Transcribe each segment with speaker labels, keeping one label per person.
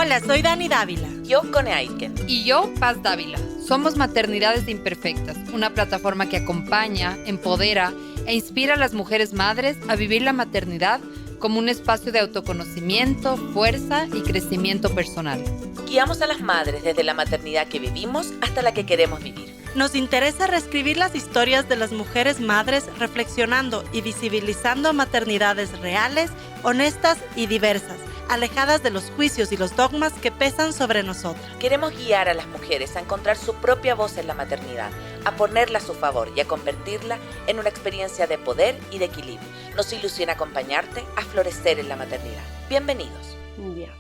Speaker 1: Hola, soy Dani Dávila.
Speaker 2: Yo, Cone Aiken.
Speaker 3: Y yo, Paz Dávila. Somos Maternidades Imperfectas, una plataforma que acompaña, empodera e inspira a las mujeres madres a vivir la maternidad como un espacio de autoconocimiento, fuerza y crecimiento personal.
Speaker 2: Guiamos a las madres desde la maternidad que vivimos hasta la que queremos vivir.
Speaker 1: Nos interesa reescribir las historias de las mujeres madres reflexionando y visibilizando maternidades reales, honestas y diversas, alejadas de los juicios y los dogmas que pesan sobre nosotras.
Speaker 2: Queremos guiar a las mujeres a encontrar su propia voz en la maternidad, a ponerla a su favor y a convertirla en una experiencia de poder y de equilibrio. Nos ilusiona acompañarte a florecer en la maternidad. Bienvenidos.
Speaker 1: Bien.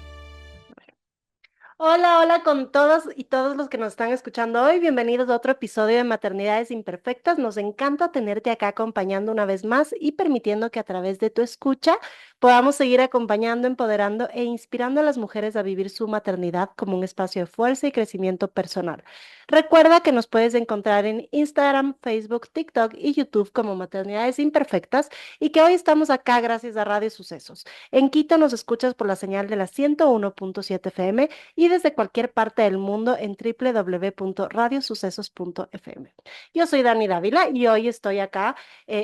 Speaker 1: Hola, hola con todos y todos los que nos están escuchando hoy. Bienvenidos a otro episodio de Maternidades Imperfectas. Nos encanta tenerte acá acompañando una vez más y permitiendo que a través de tu escucha podamos seguir acompañando, empoderando e inspirando a las mujeres a vivir su maternidad como un espacio de fuerza y crecimiento personal. Recuerda que nos puedes encontrar en Instagram, Facebook, TikTok y YouTube como Maternidades Imperfectas y que hoy estamos acá gracias a Radio Sucesos. En Quito nos escuchas por la señal de la 101.7 FM y desde cualquier parte del mundo en www.radiosucesos.fm. Yo soy Dani Dávila y hoy estoy acá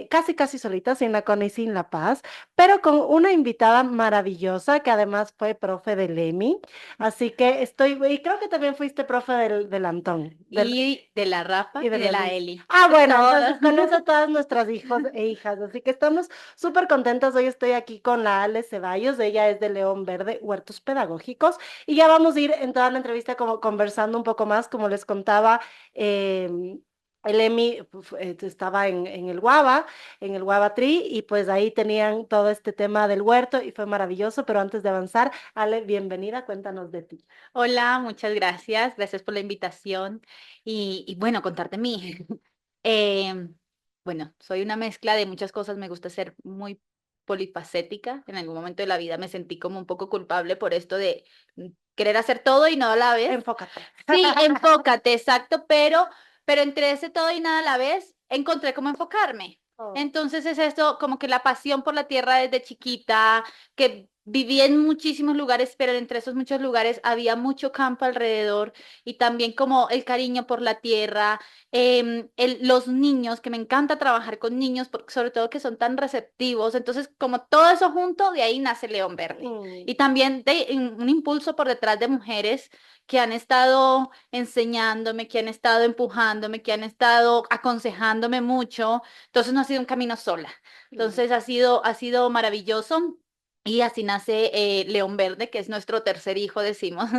Speaker 1: casi solita, sin la Cone y sin la Paz, pero con una invitada maravillosa que además fue profe del EMI, así que y creo que también fuiste profe del Antón.
Speaker 4: Y de la Rafa y de la Eli.
Speaker 1: Ah, bueno,
Speaker 4: Todas.
Speaker 1: entonces con eso todas nuestras hijos e hijas, así que estamos súper contentas. Hoy estoy aquí con la Ale Ceballos, ella es de León Verde, Huertos Pedagógicos, y ya vamos a ir en toda la entrevista como conversando un poco más, como les contaba. El EMI estaba en el Guava Tree, y pues ahí tenían todo este tema del huerto y fue maravilloso, pero antes de avanzar, Ale, bienvenida, cuéntanos de ti.
Speaker 4: Hola, muchas gracias. Gracias por la invitación. Y bueno, contarte mí. Bueno, soy una mezcla de muchas cosas. Me gusta ser muy polifacética. En algún momento de la vida me sentí como un poco culpable por esto de querer hacer todo y no a la vez.
Speaker 1: Enfócate.
Speaker 4: Sí, enfócate, exacto, pero entre ese todo y nada a la vez encontré cómo enfocarme.
Speaker 1: Oh.
Speaker 4: Entonces es esto, como que la pasión por la tierra desde chiquita, que viví en muchísimos lugares, pero entre esos muchos lugares había mucho campo alrededor y también como el cariño por la tierra, los niños, que me encanta trabajar con niños, porque sobre todo que son tan receptivos. Entonces, como todo eso junto, de ahí nace León Verde. Y también un impulso por detrás de mujeres que han estado enseñándome, que han estado empujándome, que han estado aconsejándome mucho. Entonces no ha sido un camino sola. Entonces ha sido maravilloso. Y así nace León Verde, que es nuestro tercer hijo, decimos.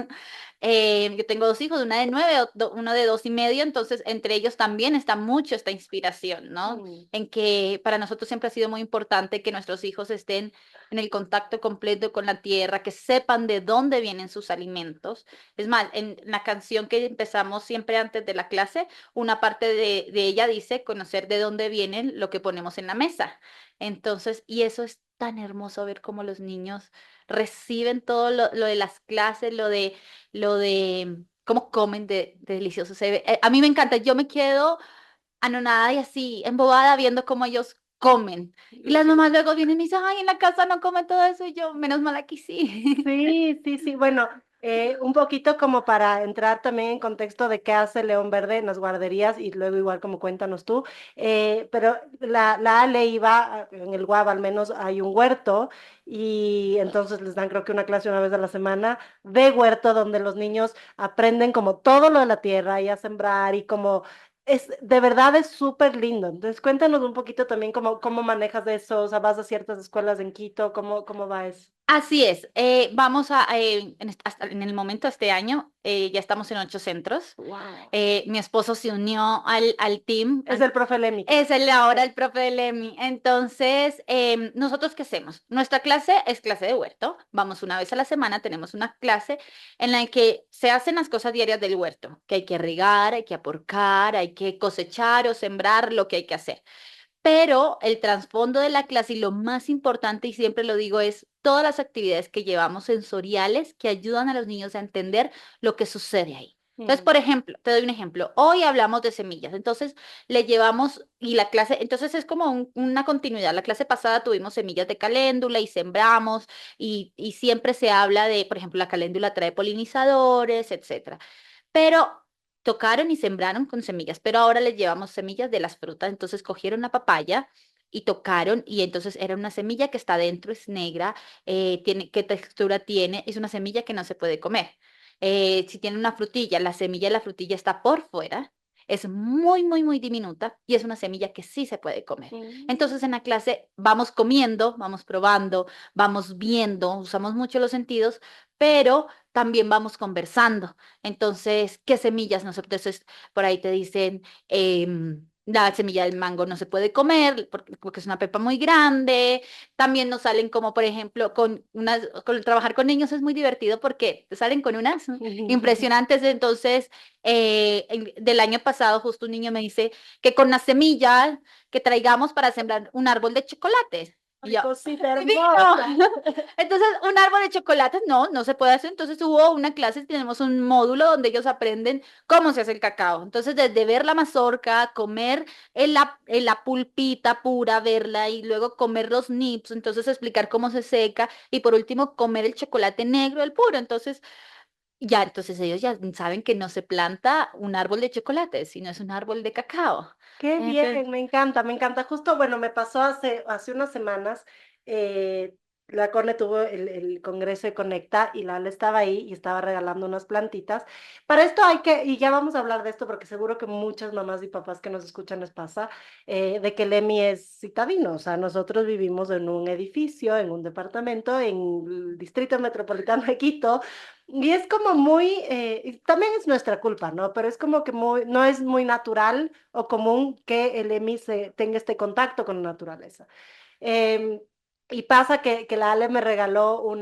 Speaker 4: Yo tengo dos hijos, una de 9, uno de 2 y medio, entonces entre ellos también está mucho esta inspiración, ¿no? En que para nosotros siempre ha sido muy importante que nuestros hijos estén en el contacto completo con la tierra, que sepan de dónde vienen sus alimentos. Es más, en la canción que empezamos siempre antes de la clase, una parte de ella dice conocer de dónde vienen lo que ponemos en la mesa. Entonces, y eso es tan hermoso ver cómo los niños reciben todo lo de las clases, lo de cómo comen de delicioso. A mí me encanta, yo me quedo anonada y así, embobada viendo cómo ellos comen. Y las mamás luego vienen y me dicen, ay, en la casa no comen todo eso, y yo, menos mal aquí sí.
Speaker 1: Sí. Bueno, un poquito como para entrar también en contexto de qué hace León Verde en las guarderías y luego igual como cuéntanos tú, pero la Ale iba, en el Guava al menos hay un huerto y entonces les dan creo que una clase una vez a la semana de huerto donde los niños aprenden como todo lo de la tierra y a sembrar y como... de verdad es súper lindo. Entonces, cuéntanos un poquito también cómo manejas eso, o sea, vas a ciertas escuelas en Quito, cómo va eso.
Speaker 4: Así es, vamos hasta en el momento de este año, ya estamos en 8 centros.
Speaker 1: Wow.
Speaker 4: Mi esposo se unió al team.
Speaker 1: Es el profe Lemi.
Speaker 4: Es el ahora el profe de Lemi. Entonces, ¿nosotros qué hacemos? Nuestra clase es clase de huerto. Vamos una vez a la semana, tenemos una clase en la que se hacen las cosas diarias del huerto, que hay que regar, hay que apurcar, hay que cosechar o sembrar lo que hay que hacer. Pero el trasfondo de la clase y lo más importante, y siempre lo digo, es todas las actividades que llevamos sensoriales que ayudan a los niños a entender lo que sucede ahí. Entonces, por ejemplo, te doy un ejemplo. Hoy hablamos de semillas, entonces le llevamos y la clase, entonces es como una continuidad. La clase pasada tuvimos semillas de caléndula y sembramos y siempre se habla de, por ejemplo, la caléndula trae polinizadores, etcétera. Pero tocaron y sembraron con semillas, pero ahora les llevamos semillas de las frutas. Entonces cogieron la papaya y tocaron y entonces era una semilla que está dentro, es negra, tiene, ¿qué textura tiene? Es una semilla que no se puede comer. Si tiene una frutilla, la semilla de la frutilla está por fuera. Es muy, muy, muy diminuta y es una semilla que sí se puede comer.
Speaker 1: Mm.
Speaker 4: Entonces en la clase vamos comiendo, vamos probando, vamos viendo, usamos mucho los sentidos, pero también vamos conversando. Entonces, ¿qué semillas? Entonces, por ahí te dicen, la semilla del mango no se puede comer porque es una pepa muy grande. También nos salen como, por ejemplo, trabajar con niños es muy divertido porque te salen con unas impresionantes. Entonces, del año pasado, justo un niño me dice que con las semillas que traigamos para sembrar un árbol de chocolates. Y
Speaker 1: Ay,
Speaker 4: yo,
Speaker 1: cosita
Speaker 4: divino.
Speaker 1: hermosa.
Speaker 4: Entonces, un árbol de chocolates, no, no se puede hacer. Entonces hubo una clase, tenemos un módulo donde ellos aprenden cómo se hace el cacao. Entonces, desde ver la mazorca, comer la pulpita pura, verla y luego comer los nips, entonces explicar cómo se seca y por último comer el chocolate negro, el puro. Entonces, ya, entonces ellos ya saben que no se planta un árbol de chocolate, sino es un árbol de cacao.
Speaker 1: Qué
Speaker 4: Entonces,
Speaker 1: bien, me encanta, me encanta. Justo, bueno, me pasó hace unas semanas, eh, la Corne tuvo el congreso de Conecta y la Ale estaba ahí y estaba regalando unas plantitas. Para esto hay que, y ya vamos a hablar de esto porque seguro que muchas mamás y papás que nos escuchan les pasa, de que el EMI es citadino, o sea, nosotros vivimos en un edificio, en un departamento, en el Distrito Metropolitano de Quito. Y es como muy, y también es nuestra culpa, ¿no? Pero es como que muy, no es muy natural o común que el EMI tenga este contacto con la naturaleza. Em, y pasa que la Ale me regaló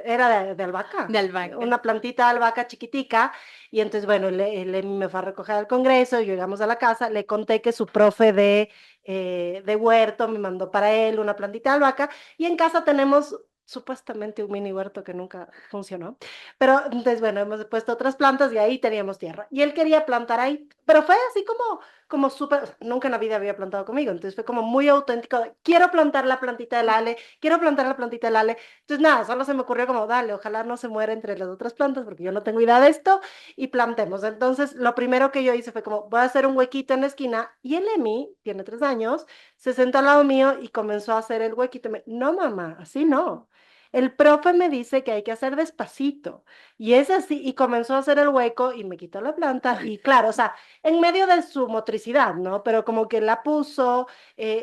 Speaker 1: era de
Speaker 4: de
Speaker 1: albahaca,
Speaker 4: albahaca.
Speaker 1: una plantita de albahaca chiquitica, y entonces, bueno, el EMI me fue a recoger al congreso, y llegamos a la casa, le conté que su profe de huerto me mandó para él una plantita de albahaca, y en casa tenemos supuestamente un mini huerto que nunca funcionó. Pero entonces, bueno, hemos puesto otras plantas y ahí teníamos tierra. Y él quería plantar ahí, pero fue así como súper, o sea, nunca en la vida había plantado conmigo. Entonces fue como muy auténtico. Quiero plantar la plantita del Ale, quiero plantar la plantita del Ale. Entonces, nada, solo se me ocurrió como, dale, ojalá no se muera entre las otras plantas porque yo no tengo idea de esto y plantemos. Entonces, lo primero que yo hice fue como, voy a hacer un huequito en la esquina y el Emi, tiene 3 años, se sentó al lado mío y comenzó a hacer el huequito. No, mamá, así no. El profe me dice que hay que hacer despacito. Y es así, y comenzó a hacer el hueco y me quitó la planta. Y claro, o sea, en medio de su motricidad, ¿no? Pero como que la puso,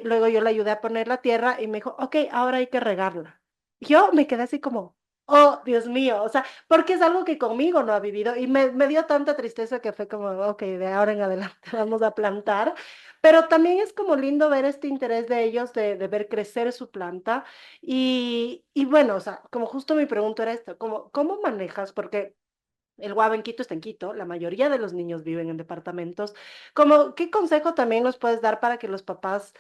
Speaker 1: luego yo le ayudé a poner la tierra y me dijo, ok, ahora hay que regarla. Yo me quedé así como, oh, Dios mío, o sea, porque es algo que conmigo no ha vivido y me dio tanta tristeza que fue como, ok, de ahora en adelante vamos a plantar. Pero también es como lindo ver este interés de ellos de ver crecer su planta y bueno, o sea, como justo mi pregunta era esto, ¿cómo manejas? Porque el Guava en Quito está en Quito, la mayoría de los niños viven en departamentos. ¿Qué consejo también nos puedes dar para que los papás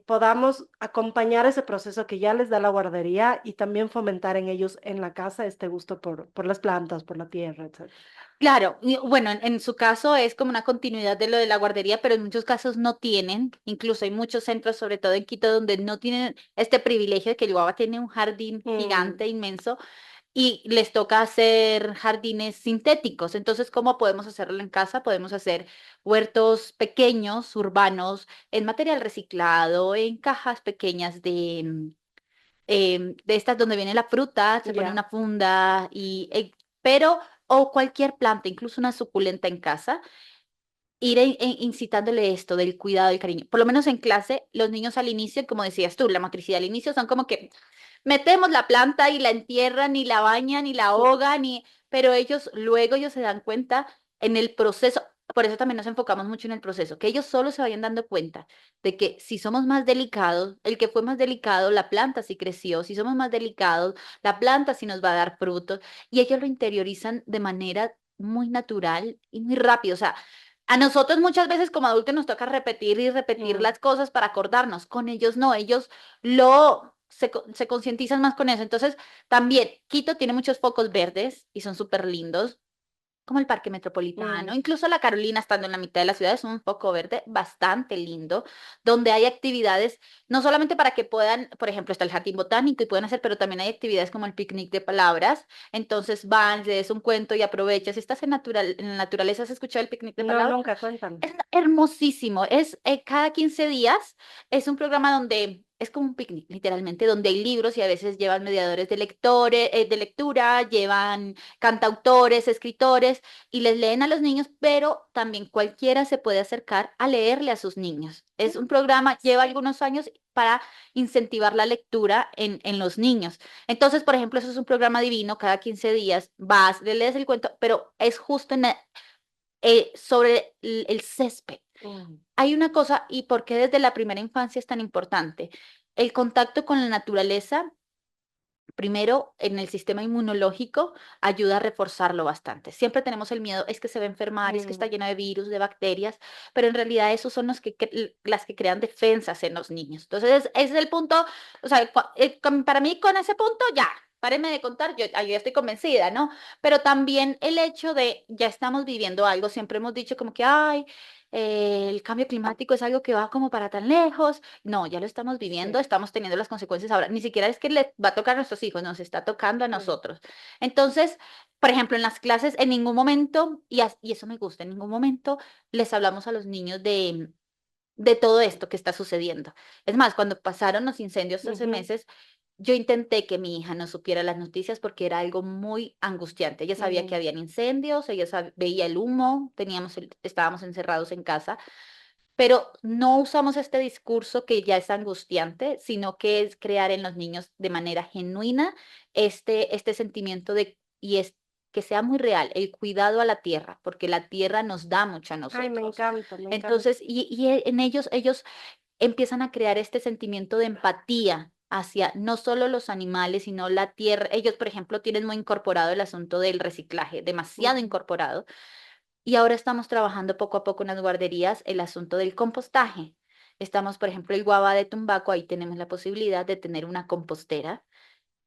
Speaker 1: podamos acompañar ese proceso que ya les da la guardería y también fomentar en ellos en la casa este gusto por las plantas, por la tierra, etcétera?
Speaker 4: Claro, y bueno, en su caso es como una continuidad de lo de la guardería, pero en muchos casos no tienen, incluso hay muchos centros, sobre todo en Quito, donde no tienen este privilegio de que el Guava tiene un jardín
Speaker 1: Mm,
Speaker 4: gigante, inmenso, y les toca hacer jardines sintéticos. Entonces, ¿cómo podemos hacerlo en casa? Podemos hacer huertos pequeños, urbanos, en material reciclado, en cajas pequeñas de estas donde viene la fruta, se pone
Speaker 1: ya.
Speaker 4: una funda pero o cualquier planta, incluso una suculenta en casa, ir incitándole esto del cuidado, del cariño. Por lo menos en clase, los niños al inicio, como decías tú, la motricidad al inicio son como que metemos la planta y la entierran y la bañan y la ahogan pero ellos se dan cuenta en el proceso. Por eso también nos enfocamos mucho en el proceso, que ellos solo se vayan dando cuenta de que si somos más delicados, el que fue más delicado, la planta sí creció, si somos más delicados, la planta sí nos va a dar frutos, y ellos lo interiorizan de manera muy natural y muy rápido. O sea, a nosotros muchas veces como adultos nos toca repetir y repetir
Speaker 1: Mm.
Speaker 4: las cosas para acordarnos. Con ellos no, ellos se concientizan más con eso. Entonces, también Quito tiene muchos focos verdes y son súper lindos. como el Parque Metropolitano,
Speaker 1: Mm,
Speaker 4: incluso la Carolina, estando en la mitad de la ciudad, es un foco verde bastante lindo, donde hay actividades, no solamente para que puedan, por ejemplo, está el jardín botánico y pueden hacer, pero también hay actividades como el picnic de palabras, entonces van, lees un cuento y aprovechas, si estás en la naturaleza, ¿has escuchado el picnic de
Speaker 1: no,
Speaker 4: palabras?
Speaker 1: nunca, cuéntame.
Speaker 4: Es hermosísimo. Es cada 15 días. Es un programa donde es como un picnic, literalmente, donde hay libros y a veces llevan mediadores de lectores, de lectura, llevan cantautores, escritores y les leen a los niños, pero también cualquiera se puede acercar a leerle a sus niños. Es un programa, lleva algunos años para incentivar la lectura en los niños. Entonces, por ejemplo, eso es un programa divino, cada 15 días vas, le lees el cuento, pero es justo sobre el césped.
Speaker 1: Mm,
Speaker 4: Hay una cosa, y por qué desde la primera infancia es tan importante. El contacto con la naturaleza, primero en el sistema inmunológico, ayuda a reforzarlo bastante. Siempre tenemos el miedo, es que se va a enfermar, es que está
Speaker 1: mm.
Speaker 4: lleno de virus, de bacterias, pero en realidad esos son las que crean defensas en los niños. Entonces, ese es el punto, o sea, para mí con ese punto ya. Párenme de contar, yo ya estoy convencida, ¿no? Pero también el hecho de ya estamos viviendo algo, siempre hemos dicho como que, ay, el cambio climático es algo que va como para tan lejos. No, ya lo estamos viviendo,
Speaker 1: Sí,
Speaker 4: estamos teniendo las consecuencias ahora. Ni siquiera es que le va a tocar a nuestros hijos, nos está tocando a
Speaker 1: sí.
Speaker 4: nosotros. Entonces, por ejemplo, en las clases, en ningún momento, y eso me gusta, en ningún momento les hablamos a los niños de todo esto que está sucediendo. Es más, cuando pasaron los incendios hace
Speaker 1: Ujú,
Speaker 4: meses, yo intenté que mi hija no supiera las noticias porque era algo muy angustiante. Ella sabía que
Speaker 1: mm.
Speaker 4: habían incendios, ella veía el humo, estábamos encerrados en casa, pero no usamos este discurso que ya es angustiante, sino que es crear en los niños de manera genuina este sentimiento y es que sea muy real, el cuidado a la tierra, porque la tierra nos da mucho a
Speaker 1: Ay, me
Speaker 4: nosotros.
Speaker 1: encanta, me encanta.
Speaker 4: Entonces, en ellos empiezan a crear este sentimiento de empatía hacia no solo los animales, sino la tierra. Ellos, por ejemplo, tienen muy incorporado el asunto del reciclaje, demasiado
Speaker 1: Ujú.
Speaker 4: incorporado. Y ahora estamos trabajando poco a poco en las guarderías el asunto del compostaje. Estamos, por ejemplo, el Guava de Tumbaco, ahí tenemos la posibilidad de tener una compostera,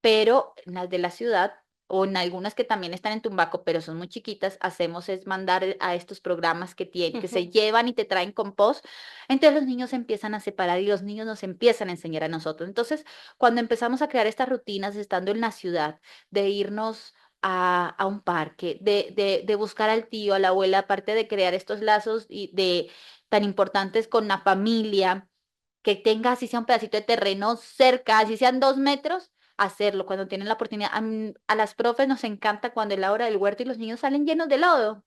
Speaker 4: pero en las de la ciudad o en algunas que también están en Tumbaco, pero son muy chiquitas, hacemos es mandar a estos programas que se llevan y te traen compost. Entonces los niños se empiezan a separar y los niños nos empiezan a enseñar a nosotros. Entonces, cuando empezamos a crear estas rutinas estando en la ciudad, de irnos a un parque, de buscar al tío, a la abuela, aparte de crear estos lazos tan importantes con la familia, que tenga así sea un pedacito de terreno cerca, así sean 2 metros, hacerlo cuando tienen la oportunidad. A las profes nos encanta cuando es la hora del huerto y los niños salen llenos de lodo.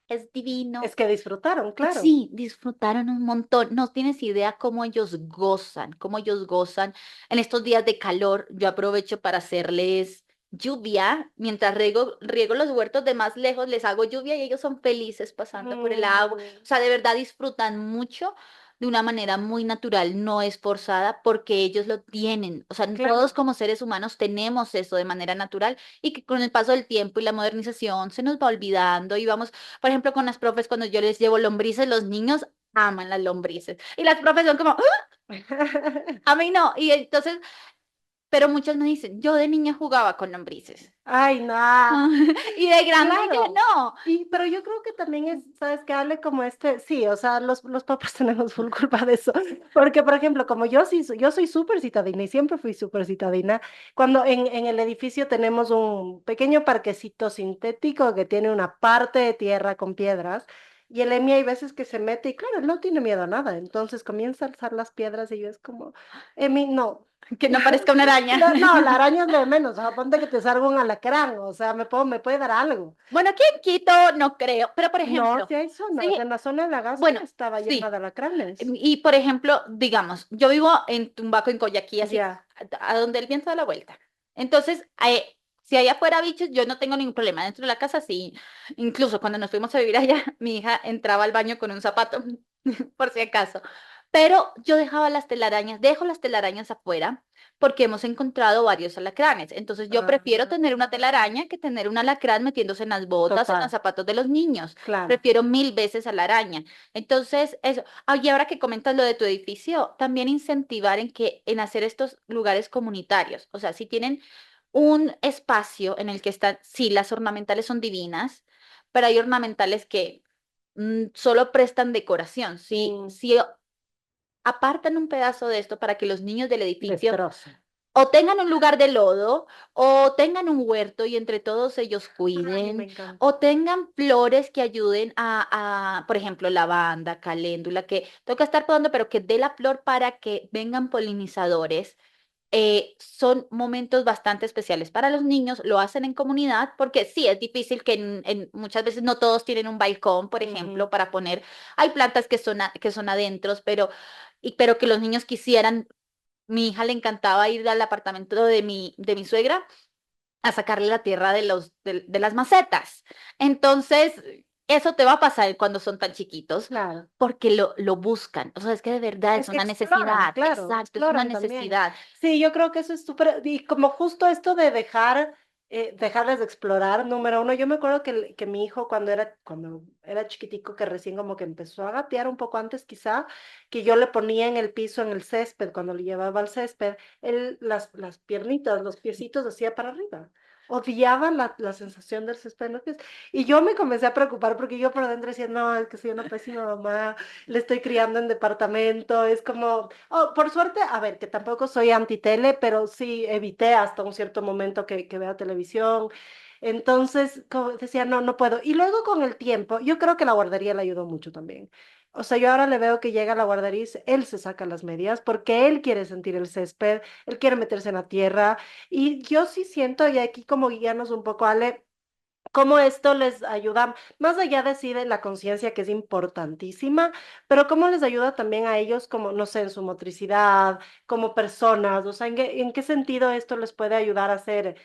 Speaker 4: Es
Speaker 1: Es
Speaker 4: divino.
Speaker 1: que disfrutaron, claro.
Speaker 4: Sí, disfrutaron un montón. No tienes idea cómo ellos gozan, cómo ellos gozan. En estos días de calor, yo aprovecho para hacerles lluvia. Mientras riego los huertos de más lejos, les hago lluvia y ellos son felices pasando por el agua.
Speaker 1: Mm,
Speaker 4: O sea, de verdad disfrutan mucho de una manera muy natural, no esforzada, porque ellos lo tienen. O sea, todos
Speaker 1: claro.
Speaker 4: como seres humanos tenemos eso de manera natural y que con el paso del tiempo y la modernización se nos va olvidando y vamos, por ejemplo, con las profes, cuando yo les llevo lombrices, los niños aman las lombrices. Y las profes son como, "¡Ah! A mí no". Y entonces, pero muchas me dicen, yo de niña jugaba con lombrices.
Speaker 1: Ay, no.
Speaker 4: Y de grande ya
Speaker 1: Claro.
Speaker 4: no.
Speaker 1: Pero yo creo que también es, ¿sabes qué? Hable como sí, o sea, los papás tenemos full culpa de eso. Porque, por ejemplo, como yo sí, yo soy súper citadina y siempre fui súper citadina, cuando en el edificio tenemos un pequeño parquecito sintético que tiene una parte de tierra con piedras, y el Emi hay veces que se mete y claro, él no tiene miedo a nada, entonces comienza a alzar las piedras y yo es como, Emi, no.
Speaker 4: Que no parezca una araña.
Speaker 1: No, no, la araña es lo de menos, o sea, ponte que te salga un alacrán, o sea, me puede dar algo.
Speaker 4: Bueno, aquí en Quito no creo, pero por
Speaker 1: No,
Speaker 4: ejemplo,
Speaker 1: sí hay zonas,
Speaker 4: sí,
Speaker 1: en la zona de la Gascue
Speaker 4: bueno,
Speaker 1: estaba llena
Speaker 4: sí.
Speaker 1: de alacranes.
Speaker 4: Y por ejemplo, digamos, yo vivo en Tumbaco, en Coyaquí, así,
Speaker 1: Ya.
Speaker 4: a donde el viento da la vuelta. Entonces, si allá afuera bichos, yo no tengo ningún problema. Dentro de la casa, sí. Incluso cuando nos fuimos a vivir allá, mi hija entraba al baño con un zapato, por si acaso. Pero yo dejaba las telarañas, dejo las telarañas afuera porque hemos encontrado varios alacranes. Entonces yo
Speaker 1: Ah,
Speaker 4: prefiero tener una telaraña que tener un alacrán metiéndose en las botas, en los
Speaker 1: total,
Speaker 4: zapatos de los niños.
Speaker 1: claro.
Speaker 4: Prefiero 1000 veces a la araña. Entonces, eso. Y ahora que comentas lo de tu edificio, también incentivar en hacer estos lugares comunitarios. O sea, si tienen un espacio en el que están, sí, las ornamentales son divinas, pero hay ornamentales que solo prestan decoración. Si apartan un pedazo de esto para que los niños del edificio
Speaker 1: Destroza.
Speaker 4: o tengan un lugar de lodo, o tengan un huerto y entre todos ellos
Speaker 1: Ay, me
Speaker 4: cuiden,
Speaker 1: encanta.
Speaker 4: o tengan flores que ayuden por ejemplo, lavanda, caléndula, que toca estar podando, pero que dé la flor para que vengan polinizadores. Son momentos bastante especiales para los niños, lo hacen en comunidad, porque sí, es difícil que muchas veces no todos tienen un balcón, por ejemplo,
Speaker 1: Ujú.
Speaker 4: para poner, hay plantas que son adentros, pero que los niños quisieran. Mi hija le encantaba ir al apartamento de mi suegra a sacarle la tierra de las macetas. Entonces, eso te va a pasar cuando son tan chiquitos,
Speaker 1: Claro.
Speaker 4: porque lo buscan. O sea, es que de verdad es
Speaker 1: Es que
Speaker 4: una
Speaker 1: exploran,
Speaker 4: necesidad.
Speaker 1: claro,
Speaker 4: Exacto, es una
Speaker 1: exploran también.
Speaker 4: necesidad.
Speaker 1: Sí, yo creo que eso es súper, y como justo esto de dejarles de explorar, número uno, yo me acuerdo que mi hijo cuando era chiquitico, que recién como que empezó a gatear un poco antes quizá, que yo le ponía en el piso, en el césped, cuando le llevaba al césped, él las piernitas, los piecitos hacía para arriba. Odiaba la sensación del césped en los pies. Y yo me comencé a preocupar porque yo por dentro decía, no, es que soy una pésima mamá, le estoy criando en departamento, es como, oh, por suerte, a ver, que tampoco soy antitele, pero sí evité hasta un cierto momento que vea televisión. Entonces, como decía, no, no puedo. Y luego con el tiempo, yo creo que la guardería le ayudó mucho también. O sea, yo ahora le veo que llega a la guardería y él se saca las medias porque él quiere sentir el césped, él quiere meterse en la tierra. Y yo sí siento, y aquí como guiarnos un poco, Ale, cómo esto les ayuda, más allá de sí de la conciencia que es importantísima, pero cómo les ayuda también a ellos como, no sé, en su motricidad, como personas, o sea, en qué sentido esto les puede ayudar a ser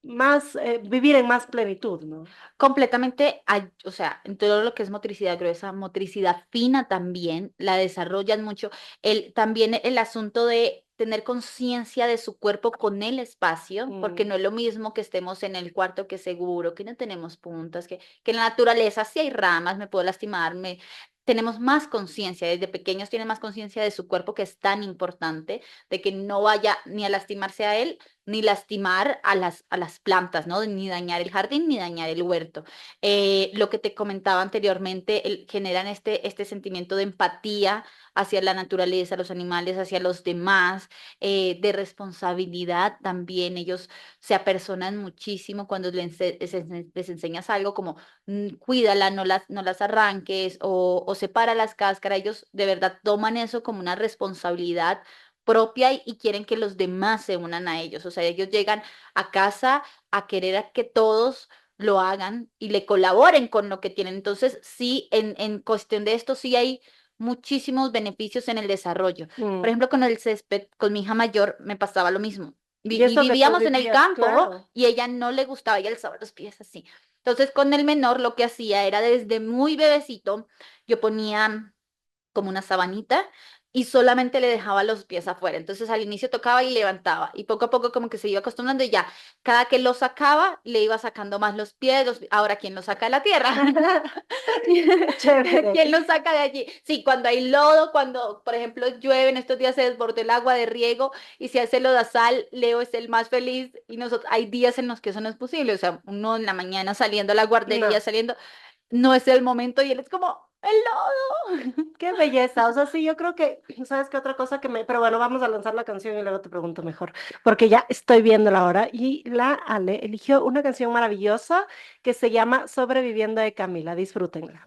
Speaker 1: más, vivir en más plenitud, ¿no?
Speaker 4: Completamente, o sea, en todo lo que es motricidad gruesa, motricidad fina también, la desarrollan mucho. También el asunto de tener conciencia de su cuerpo con el espacio, porque
Speaker 1: Mm,
Speaker 4: no es lo mismo que estemos en el cuarto que es seguro, que no tenemos puntas, que en la naturaleza sí hay ramas, me puedo lastimar, tenemos más conciencia, desde pequeños tienen más conciencia de su cuerpo, que es tan importante, de que no vaya ni a lastimarse a él ni lastimar a las plantas, ¿no? Ni dañar el jardín, ni dañar el huerto. Lo que te comentaba anteriormente, generan este sentimiento de empatía hacia la naturaleza, los animales, hacia los demás, de responsabilidad también. Ellos se apersonan muchísimo cuando les enseñas algo como cuídala, no las arranques o separa las cáscaras. Ellos de verdad toman eso como una responsabilidad propia y quieren que los demás se unan a ellos. O sea, ellos llegan a casa a querer a que todos lo hagan y le colaboren con lo que tienen. Entonces, sí, en cuestión de esto, sí hay muchísimos beneficios en el desarrollo. Por
Speaker 1: mm.
Speaker 4: ejemplo, con el césped, con mi hija mayor me pasaba lo mismo.
Speaker 1: Y
Speaker 4: Y
Speaker 1: eso que tú
Speaker 4: vivíamos en el
Speaker 1: vivías,
Speaker 4: campo
Speaker 1: claro.
Speaker 4: y ella no le gustaba, ella alzaba los pies así. Entonces, con el menor lo que hacía era desde muy bebecito, yo ponía como una sabanita y solamente le dejaba los pies afuera. Entonces al inicio tocaba y levantaba y poco a poco como que se iba acostumbrando y ya, cada que lo sacaba le iba sacando más los pies. Ahora, ¿quién lo saca de la tierra?
Speaker 1: Qué chévere.
Speaker 4: ¿Quién lo saca de allí? Sí, cuando hay lodo, cuando por ejemplo llueve, en estos días se desbordó el agua de riego y se hace lodazal, Leo es el más feliz y nosotros hay días en los que eso no es posible. O sea, uno en la mañana saliendo a la guardería,
Speaker 1: No.
Speaker 4: saliendo, no es el momento y él es como, el lodo.
Speaker 1: Qué belleza, o sea, sí, yo creo que, ¿sabes qué otra cosa que me... Pero bueno, vamos a lanzar la canción y luego te pregunto mejor, porque ya estoy viendo la hora y la Ale eligió una canción maravillosa que se llama Sobreviviendo de Camila, disfrútenla.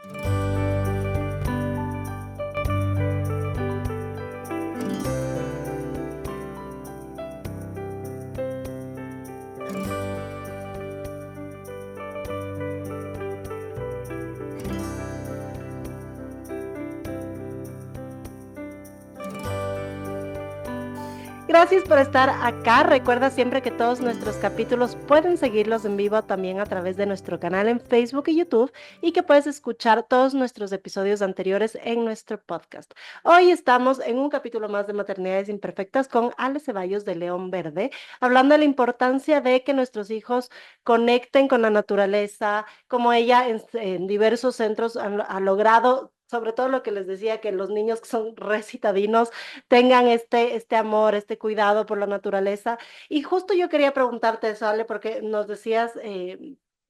Speaker 1: Gracias por estar acá. Recuerda siempre que todos nuestros capítulos pueden seguirlos en vivo también a través de nuestro canal en Facebook y YouTube y que puedes escuchar todos nuestros episodios anteriores en nuestro podcast. Hoy estamos en un capítulo más de Maternidades Imperfectas con Ale Ceballos de León Verde, hablando de la importancia de que nuestros hijos conecten con la naturaleza, como ella en diversos centros ha logrado. Sobre todo lo que les decía, que los niños que son recitadinos tengan este amor, este cuidado por la naturaleza. Y justo yo quería preguntarte eso, Ale, porque nos decías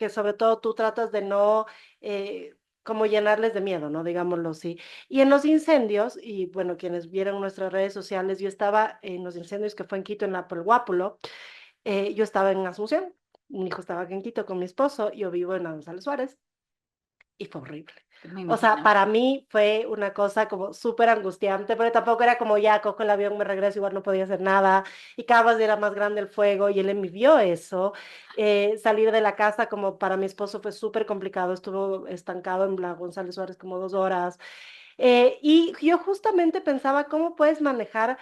Speaker 1: que sobre todo tú tratas de no como llenarles de miedo, ¿no? Digámoslo así. Y en los incendios, y bueno, quienes vieron nuestras redes sociales, yo estaba en los incendios que fue en Quito, en la, por el Guápulo, yo estaba en Asunción, mi hijo estaba aquí en Quito con mi esposo, yo vivo en González Suárez, y fue horrible.
Speaker 4: Me
Speaker 1: O sea,
Speaker 4: imagino.
Speaker 1: para mí fue una cosa como súper angustiante, pero tampoco era como ya cojo el avión, me regreso, igual no podía hacer nada, y cada vez era más grande el fuego, y él envidió eso. Salir de la casa como para mi esposo fue súper complicado, estuvo estancado en la González Suárez como 2 horas. Y yo justamente pensaba, ¿cómo puedes manejar?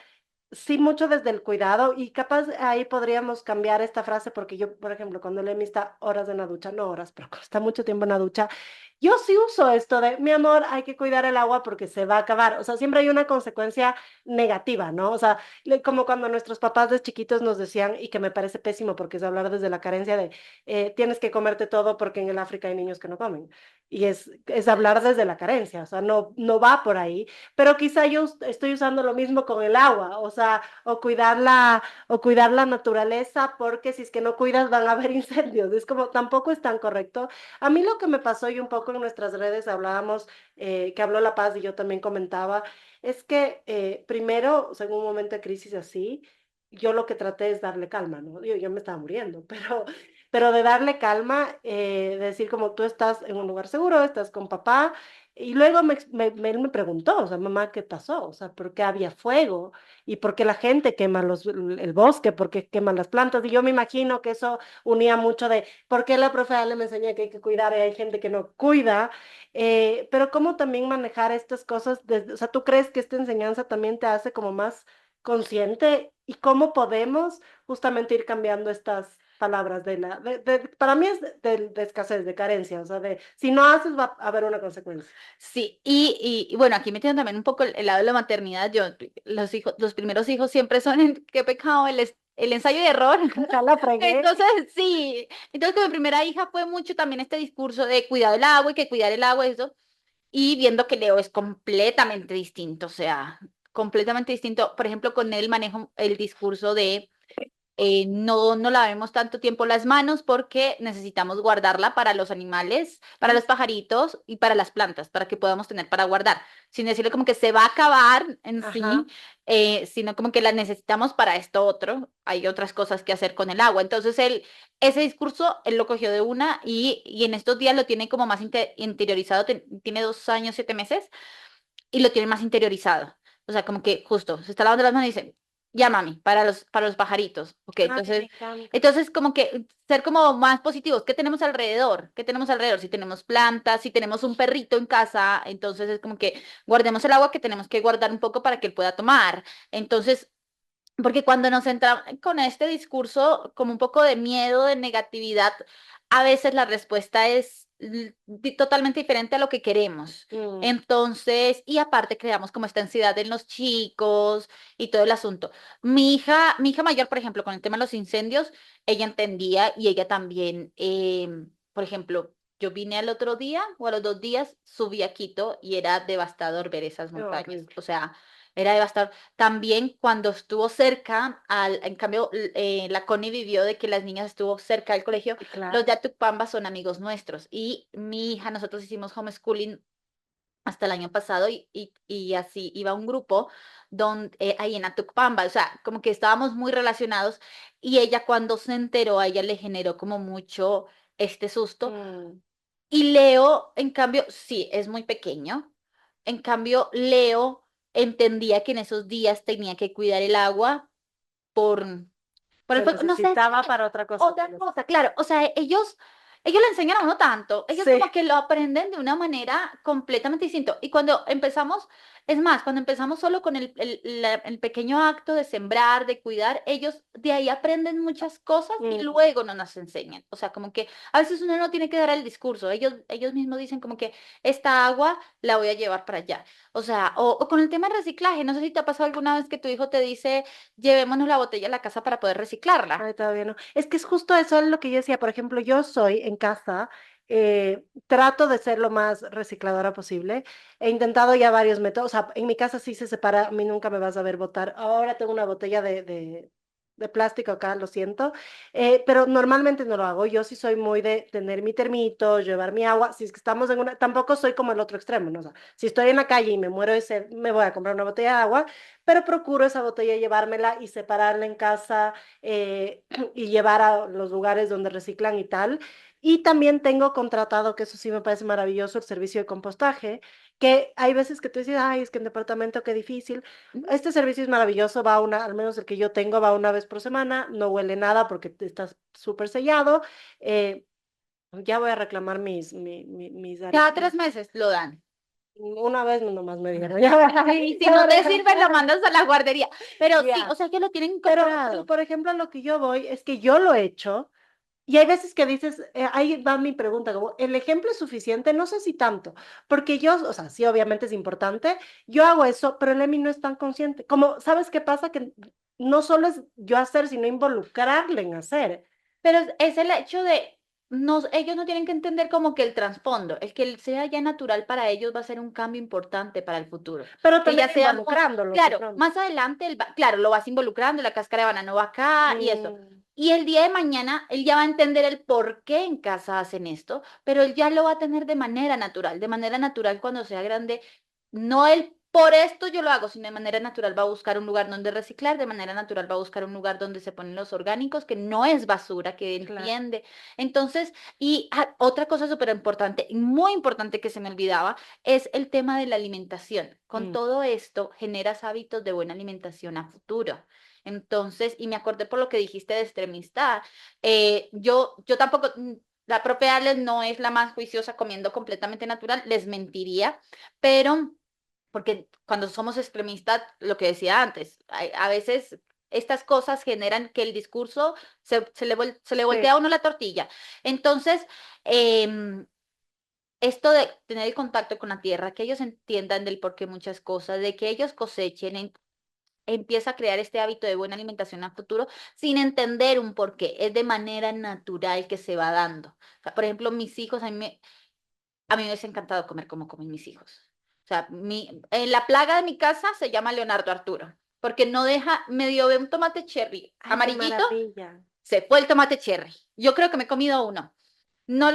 Speaker 1: Sí, mucho desde el cuidado y capaz ahí podríamos cambiar esta frase porque yo, por ejemplo, cuando Lemmy está horas en la ducha, no horas, pero cuando está mucho tiempo en la ducha, yo sí uso esto de, mi amor, hay que cuidar el agua porque se va a acabar. O sea, siempre hay una consecuencia negativa, ¿no? O sea, como cuando nuestros papás de chiquitos nos decían, y que me parece pésimo porque es hablar desde la carencia de, tienes que comerte todo porque en el África hay niños que no comen. Y es hablar desde la carencia, o sea, no, no va por ahí, pero quizá yo estoy usando lo mismo con el agua, o sea, o cuidar la naturaleza, porque si es que no cuidas van a haber incendios. Es como, tampoco es tan correcto. A mí lo que me pasó y un poco en nuestras redes hablábamos, que habló La Paz y yo también comentaba, es que primero, o sea, en un momento de crisis así, yo lo que traté es darle calma, ¿no? Yo me estaba muriendo, pero de darle calma, de decir como tú estás en un lugar seguro, estás con papá, y luego él me preguntó, o sea, mamá, ¿qué pasó? O sea, ¿por qué había fuego? ¿Y por qué la gente quema el bosque? ¿Por qué queman las plantas? Y yo me imagino que eso unía mucho de, ¿por qué la profe Ale me enseña que hay que cuidar y hay gente que no cuida? Pero cómo también manejar estas cosas, o sea, ¿tú crees que esta enseñanza también te hace como más consciente? ¿Y cómo podemos justamente ir cambiando estas palabras para mí es de escasez, de carencia, o sea, de si no haces va a haber una consecuencia.
Speaker 4: Sí, y bueno, aquí metiendo también un poco el lado de la maternidad, yo, los hijos, los primeros hijos siempre son en qué pecado, el ensayo y error.
Speaker 1: Ya la fregué.
Speaker 4: Entonces, sí, entonces con mi primera hija fue mucho también este discurso de cuidar el agua y que cuidar el agua, eso, y viendo que Leo es completamente distinto, o sea, completamente distinto. Por ejemplo, con él manejo el discurso de no lavemos tanto tiempo las manos porque necesitamos guardarla para los animales, para los pajaritos y para las plantas, para que podamos tener para guardar, sin decirle como que se va a acabar en
Speaker 1: Ajá.
Speaker 4: sí, sino como que la necesitamos para esto otro. Hay otras cosas que hacer con el agua. Entonces, ese discurso, él lo cogió de una y en estos días lo tiene como más interiorizado, tiene 2 años, 7 meses y lo tiene más interiorizado. O sea, como que justo se está lavando las manos y dice, ya mami, para los pajaritos. Ok,
Speaker 1: Ay, me
Speaker 4: entonces,
Speaker 1: encanta.
Speaker 4: entonces como que ser como más positivos. ¿Qué tenemos alrededor? ¿Qué tenemos alrededor? Si tenemos plantas, si tenemos un perrito en casa, entonces es como que guardemos el agua que tenemos que guardar un poco para que él pueda tomar. Entonces, porque cuando nos entramos con este discurso como un poco de miedo, de negatividad, a veces la respuesta es totalmente diferente a lo que queremos.
Speaker 1: Mm.
Speaker 4: Entonces, y aparte creamos como esta ansiedad en los chicos y todo el asunto. Mi hija mayor, por ejemplo, con el tema de los incendios, ella entendía y ella también, por ejemplo, yo vine al otro día o a los 2 días, subí a Quito y era devastador ver esas
Speaker 1: Qué
Speaker 4: montañas.
Speaker 1: horrible.
Speaker 4: O sea, era devastador. También cuando estuvo cerca, en cambio, la Connie vivió de que las niñas estuvo cerca del colegio. Los
Speaker 1: Claro.
Speaker 4: de Atucpamba son amigos nuestros y mi hija, nosotros hicimos homeschooling hasta el año pasado y así iba un grupo ahí en Atucpamba, o sea, como que estábamos muy relacionados y ella cuando se enteró, a ella le generó como mucho este susto.
Speaker 1: Mm.
Speaker 4: Y Leo, en cambio, sí, es muy pequeño. En cambio, Leo entendía que en esos días tenía que cuidar el agua por, por el
Speaker 1: Se
Speaker 4: fuego. No sé,
Speaker 1: necesitaba para otra cosa,
Speaker 4: otra
Speaker 1: tal vez.
Speaker 4: cosa, claro. O sea, ellos le enseñan a uno tanto. Ellos
Speaker 1: Sí.
Speaker 4: como que lo aprenden de una manera completamente distinta. Y cuando empezamos, es más, cuando empezamos solo con el pequeño acto de sembrar, de cuidar, ellos de ahí aprenden muchas cosas y
Speaker 1: Mm.
Speaker 4: luego no nos enseñan. O sea, como que a veces uno no tiene que dar el discurso. Ellos mismos dicen como que esta agua la voy a llevar para allá. O sea, o con el tema del reciclaje. No sé si te ha pasado alguna vez que tu hijo te dice, llevémonos la botella a la casa para poder reciclarla.
Speaker 1: Ay, todavía no. Es que es justo eso lo que yo decía. Por ejemplo, yo soy en casa, trato de ser lo más recicladora posible. He intentado ya varios métodos. O sea, en mi casa sí se separa. A mí nunca me vas a ver botar. Ahora tengo una botella de plástico acá, lo siento, pero normalmente no lo hago. Yo sí soy muy de tener mi termito, llevar mi agua. Si es que estamos en una, tampoco soy como el otro extremo, ¿no? O sea, si estoy en la calle y me muero de sed, me voy a comprar una botella de agua, pero procuro esa botella llevármela y separarla en casa y llevar a los lugares donde reciclan y tal. Y también tengo contratado, que eso sí me parece maravilloso, el servicio de compostaje, que hay veces que tú dices, ay, es que en departamento qué difícil. Este servicio es maravilloso, va una, al menos el que yo tengo, va una vez por semana, no huele nada porque está súper sellado. eh, ya voy a reclamar mis
Speaker 4: Cada 3 meses lo dan.
Speaker 1: una vez nomás me dijeron,
Speaker 4: Y si
Speaker 1: ya voy
Speaker 4: no
Speaker 1: a
Speaker 4: te sirve, lo
Speaker 1: reclamar.
Speaker 4: mandas a la guardería. Pero sí,
Speaker 1: Ya.
Speaker 4: o sea que lo tienen
Speaker 1: Pero,
Speaker 4: incorporado.
Speaker 1: por ejemplo, a lo que yo voy es que yo lo he hecho. Y hay veces que dices, ahí va mi pregunta, como, ¿el ejemplo es suficiente? No sé si tanto, porque yo, o sea, sí, obviamente es importante, yo hago eso, pero el Emi no es tan consciente. Como, ¿sabes qué pasa? Que no solo es yo hacer, sino involucrarle en hacer.
Speaker 4: Pero es el hecho de, no, ellos no tienen que entender como que el trasfondo, el que sea ya natural para ellos va a ser un cambio importante para el futuro.
Speaker 1: Pero
Speaker 4: Que
Speaker 1: también
Speaker 4: ya seamos,
Speaker 1: involucrándolos de
Speaker 4: claro,
Speaker 1: pronto.
Speaker 4: más adelante, claro, lo vas involucrando, la cáscara de banano va acá y eso.
Speaker 1: Mm,
Speaker 4: Y el día de mañana él ya va a entender el por qué en casa hacen esto, pero él ya lo va a tener de manera natural cuando sea grande, no el por esto yo lo hago, sino de manera natural va a buscar un lugar donde reciclar, de manera natural va a buscar un lugar donde se ponen los orgánicos, que no es basura, que
Speaker 1: claro.
Speaker 4: entiende. Entonces, y otra cosa súper importante, muy importante que se me olvidaba, es el tema de la alimentación. Con
Speaker 1: Mm,
Speaker 4: todo esto, generas hábitos de buena alimentación a futuro. Entonces, y me acordé por lo que dijiste de extremista, yo tampoco, la propia Alex no es la más juiciosa comiendo completamente natural, les mentiría, pero porque cuando somos extremistas, lo que decía antes, a veces estas cosas generan que el discurso se le
Speaker 1: sí.
Speaker 4: voltea a uno la tortilla. Entonces, em, esto de tener el contacto con la tierra, que ellos entiendan del porqué muchas cosas, de que ellos cosechen, empieza a crear este hábito de buena alimentación a futuro sin entender un porqué, es de manera natural que se va dando. O sea, por ejemplo, mis hijos, a mí me hubiese encantado comer como comen mis hijos. O sea, en la plaga de mi casa se llama Leonardo Arturo, porque no deja, medio ve un tomate cherry
Speaker 1: Ay, qué
Speaker 4: amarillito,
Speaker 1: maravilla.
Speaker 4: se fue el tomate cherry. Yo creo que me he comido uno. No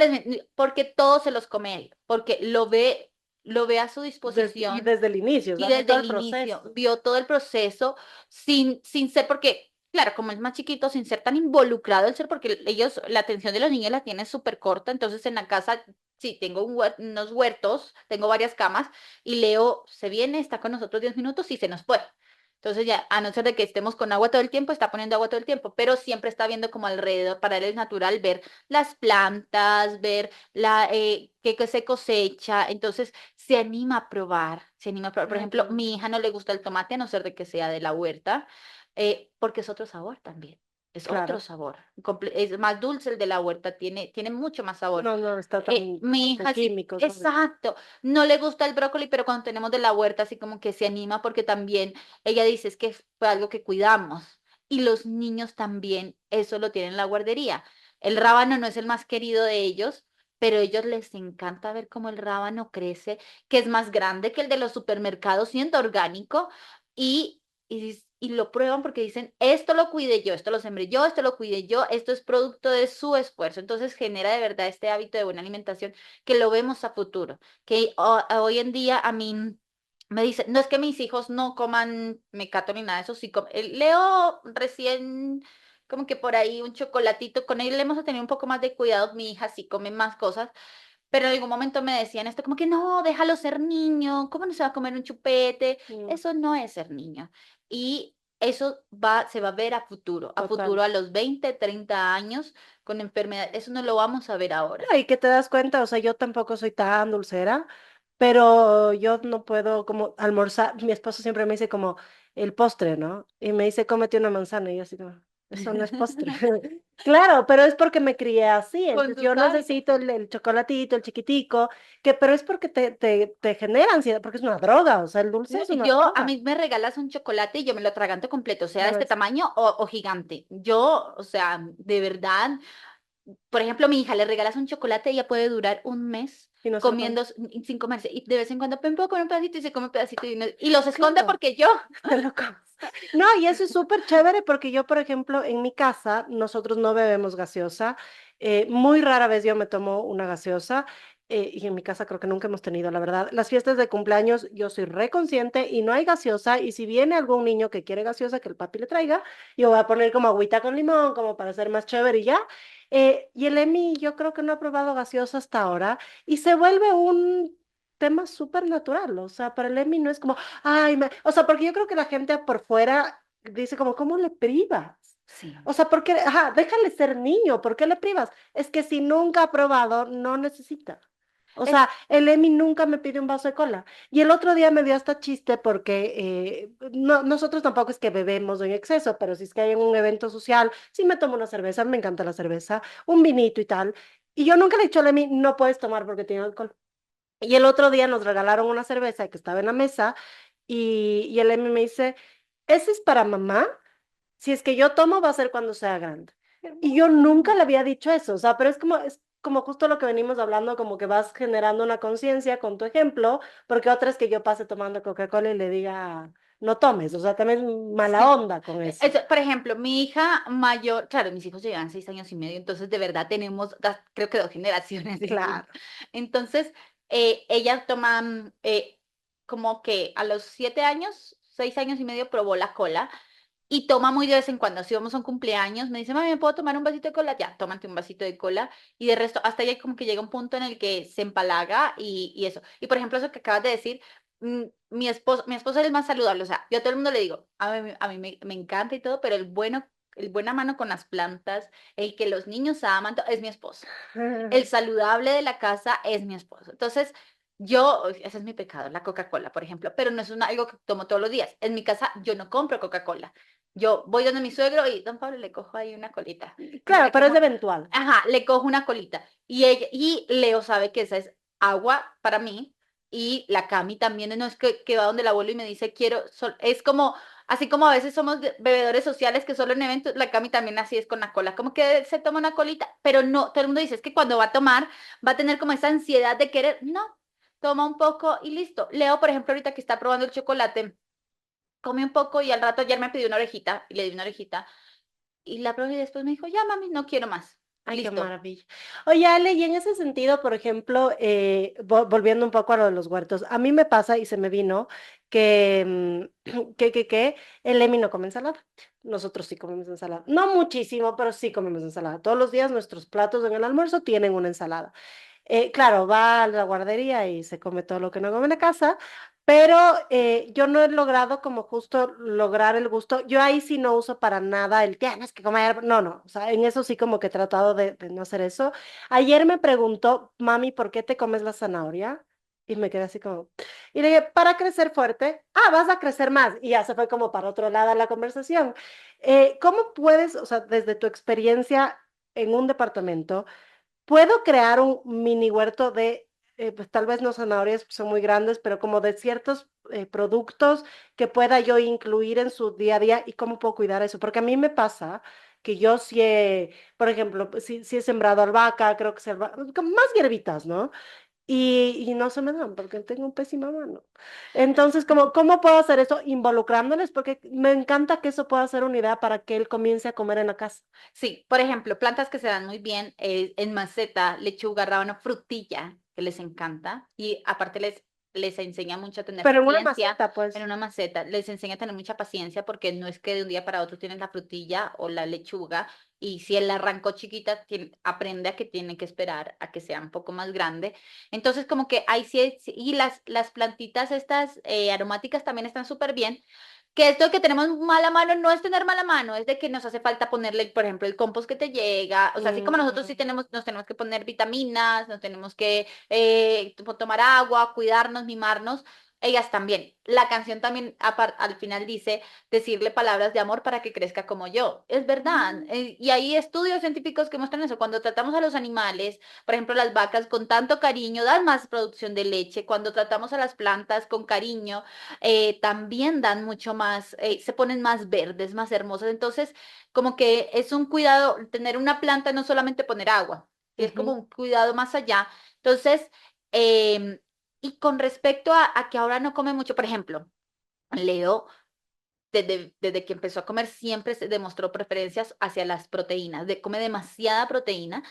Speaker 4: porque todos se los come él, porque lo ve a su
Speaker 1: Y
Speaker 4: disposición
Speaker 1: desde el inicio, o
Speaker 4: y
Speaker 1: sea, hace
Speaker 4: desde
Speaker 1: todo
Speaker 4: el
Speaker 1: el
Speaker 4: inicio
Speaker 1: proceso.
Speaker 4: vio todo el proceso sin ser, porque, claro, como es más chiquito, sin ser tan involucrado el ser, porque ellos, la atención de los niños la tienen súper corta, entonces en la casa, sí, tengo unos huertos, tengo varias camas, y Leo se viene, está con nosotros 10 minutos y se nos fue. Entonces ya, a no ser de que estemos con agua todo el tiempo, está poniendo agua todo el tiempo, pero siempre está viendo como alrededor, para él es natural ver las plantas, ver que se cosecha, entonces se anima a probar, se anima a probar. Por
Speaker 1: Ay, qué
Speaker 4: ejemplo,
Speaker 1: bonito.
Speaker 4: mi hija no le gusta el tomate a no ser de que sea de la huerta, porque es otro sabor también. Es otro
Speaker 1: Claro.
Speaker 4: sabor. Es más dulce el de la huerta, tiene mucho más sabor.
Speaker 1: No, no está tan
Speaker 4: Mi
Speaker 1: con
Speaker 4: hija sí,
Speaker 1: químicos, ¿no?
Speaker 4: exacto. No le gusta el brócoli, pero cuando tenemos de la huerta, así como que se anima porque también ella dice es que fue algo que cuidamos. Y los niños también, eso lo tienen en la guardería. El rábano no es el más querido de ellos, pero a ellos les encanta ver cómo el rábano crece, que es más grande que el de los supermercados siendo orgánico, y lo prueban porque dicen, esto lo cuidé yo, esto lo sembré yo, esto lo cuidé yo, esto es producto de su esfuerzo. Entonces genera de verdad este hábito de buena alimentación que lo vemos a futuro, que hoy en día a mí me dice, no es que mis hijos no coman mecato ni nada de eso, sí Leo recién como que por ahí un chocolatito, con él hemos tenido un poco más de cuidado, mi hija sí come más cosas, pero en algún momento me decían esto como que no, déjalo ser niño, ¿cómo no se va a comer un chupete?
Speaker 1: Mm,
Speaker 4: Eso no es ser niño. Y eso se va a ver a
Speaker 1: total.
Speaker 4: futuro a los 20 30 años con enfermedad. Eso no lo vamos a ver ahora.
Speaker 1: No, y que te das cuenta, o sea, yo tampoco soy tan dulcera, pero yo no puedo como almorzar. Mi esposo siempre me dice como el postre, ¿no? Y me dice, cómete una manzana. Y yo así como, eso no es postre. Claro, pero es porque me crié así.
Speaker 4: Con
Speaker 1: Entonces
Speaker 4: sus
Speaker 1: yo
Speaker 4: hábitos.
Speaker 1: necesito el chocolatito, el chiquitico, pero es porque te genera ansiedad, porque es una droga, o sea, el dulce es una
Speaker 4: A
Speaker 1: droga.
Speaker 4: mí me regalas un chocolate y yo me lo atraganto completo, sea de
Speaker 1: No
Speaker 4: este
Speaker 1: es.
Speaker 4: tamaño o gigante. O sea, de verdad. por ejemplo, mi hija le regalas un chocolate y ella puede durar un mes
Speaker 1: Y no se lo come.
Speaker 4: comiendo sin comerse. Y de vez en cuando, "Pen, puedo comer un pedacito", y se come un pedacito y los esconde
Speaker 1: Claro.
Speaker 4: porque yo.
Speaker 1: Te lo comes. No, y eso es súper chévere porque yo, por ejemplo, en mi casa, nosotros no bebemos gaseosa. Muy rara vez yo me tomo una gaseosa. Y en mi casa creo que nunca hemos tenido, la verdad. Las fiestas de cumpleaños yo soy reconsciente y no hay gaseosa. Y si viene algún niño que quiere gaseosa, que el papi le traiga, yo voy a poner como agüita con limón, como para ser más chévere y ya. Y el Emi, yo creo que no ha probado gaseosa hasta ahora. Y se vuelve un tema súper natural. O sea, para el Emi no es como, ay, o sea, porque yo creo que la gente por fuera dice como, ¿cómo le privas?
Speaker 4: Sí.
Speaker 1: O sea, porque, ajá, déjale ser niño, ¿por qué le privas? Es que si nunca ha probado, no necesita. O
Speaker 4: Es,
Speaker 1: sea, el Emi nunca me pide un vaso de cola. Y el otro día me dio hasta chiste porque no, nosotros tampoco es que bebemos en exceso, pero si es que hay un evento social, sí me tomo una cerveza, me encanta la cerveza, un vinito y tal. Y yo nunca le he dicho al Emi, no puedes tomar porque tiene alcohol. Y el otro día nos regalaron una cerveza que estaba en la mesa y el M me dice, ese es para mamá, si es que yo tomo va a ser cuando sea grande. Y yo nunca le había dicho eso, o sea, pero es como justo lo que venimos hablando, como que vas generando una conciencia con tu ejemplo, porque otra es que yo pase tomando Coca-Cola y le diga, no tomes, o sea, también mala
Speaker 4: sí.
Speaker 1: onda con eso.
Speaker 4: Por ejemplo, mi hija mayor, claro, mis hijos llevan 6 años y medio, entonces de verdad tenemos, creo que 2 generaciones incluso.
Speaker 1: Claro.
Speaker 4: Entonces, ella toma, como que a los 7 años, 6 años y medio probó la cola y toma muy de vez en cuando. Si vamos a un cumpleaños, me dice, mami, ¿me puedo tomar un vasito de cola? Ya, tómate un vasito de cola. Y de resto, hasta ella como que llega un punto en el que se empalaga y eso. Y por ejemplo, eso que acabas de decir, mi esposo es el más saludable. O sea, yo a todo el mundo le digo, a mí me encanta y todo, pero el buena mano con las plantas, el que los niños aman, es mi esposo. El saludable de la casa es mi esposo. Entonces, ese es mi pecado, la Coca-Cola, por ejemplo, pero no es algo que tomo todos los días. En mi casa yo no compro Coca-Cola. Yo voy donde mi suegro y, don Pablo, le cojo ahí una colita. Y
Speaker 1: Claro,
Speaker 4: le
Speaker 1: pero es
Speaker 4: cojo,
Speaker 1: eventual.
Speaker 4: ajá, le cojo una colita. Y Leo sabe que esa es agua para mí. Y la Cami también, no es que va donde el abuelo y me dice, quiero, es como, así como a veces somos bebedores sociales que solo en eventos, la Cami también así es con la cola, como que se toma una colita, pero no, todo el mundo dice, es que cuando va a tomar, va a tener como esa ansiedad de querer, no, toma un poco y listo. Leo, por ejemplo, ahorita que está probando el chocolate, come un poco y al rato ayer me pidió una orejita y le di una orejita y la probé y después me dijo, ya mami, no quiero más.
Speaker 1: Ay, qué
Speaker 4: Listo.
Speaker 1: maravilla. Oye, Ale, y en ese sentido, por ejemplo, volviendo un poco a lo de los huertos, a mí me pasa y se me vino que, que el Emi no come ensalada. Nosotros sí comemos ensalada. No muchísimo, pero sí comemos ensalada. Todos los días nuestros platos en el almuerzo tienen una ensalada. Claro, va a la guardería y se come todo lo que no come en la casa, pero yo no he logrado como justo lograr el gusto. Yo ahí sí no uso para nada el tienes que comer. No, no, o sea, en eso sí como que he tratado de no hacer eso. Ayer me preguntó, mami, ¿por qué te comes la zanahoria? Y me quedé así como, y le dije, para crecer fuerte. Ah, vas a crecer más. Y ya se fue como para otro lado la conversación. ¿Cómo puedes, o sea, desde tu experiencia en un departamento, puedo crear un mini huerto de, pues tal vez no zanahorias son muy grandes, pero como de ciertos productos que pueda yo incluir en su día a día y cómo puedo cuidar eso? Porque a mí me pasa que yo sí he, por ejemplo, pues sí he sembrado albahaca, creo que como más hierbitas, ¿no? Y no se me dan porque tengo un pésima mano. Entonces, ¿cómo puedo hacer eso involucrándoles? Porque me encanta que eso pueda ser una idea para que él comience a comer en la casa.
Speaker 4: Sí, por ejemplo, plantas que se dan muy bien en maceta, lechuga, rábano, frutilla, que les encanta. Y aparte les enseña mucho a tener
Speaker 1: Pero en una
Speaker 4: paciencia
Speaker 1: maceta,
Speaker 4: en
Speaker 1: pues.
Speaker 4: una maceta. Les enseña a tener mucha paciencia porque no es que de un día para otro tienes la frutilla o la lechuga. Y si él la arrancó chiquita, aprende a que tiene que esperar a que sea un poco más grande. Entonces, como que ahí sí, y las plantitas estas aromáticas también están súper bien, que esto de que tenemos mala mano no es tener mala mano, es de que nos hace falta ponerle, por ejemplo, el compost que te llega, o sea, así como nosotros sí nos tenemos que poner vitaminas, nos tenemos que tomar agua, cuidarnos, mimarnos, ellas también. La canción también al final dice decirle palabras de amor para que crezca como yo. Es verdad. Y hay estudios científicos que muestran eso. Cuando tratamos a los animales, por ejemplo, las vacas con tanto cariño, dan más producción de leche. Cuando tratamos a las plantas con cariño, también dan mucho más, se ponen más verdes, más hermosas. Entonces, como que es un cuidado, tener una planta no solamente poner agua, es como
Speaker 1: Ujú.
Speaker 4: un cuidado más allá. Entonces, em, y con respecto a que ahora no come mucho, por ejemplo, Leo, desde que empezó a comer, siempre se demostró preferencias hacia las proteínas, come demasiada proteína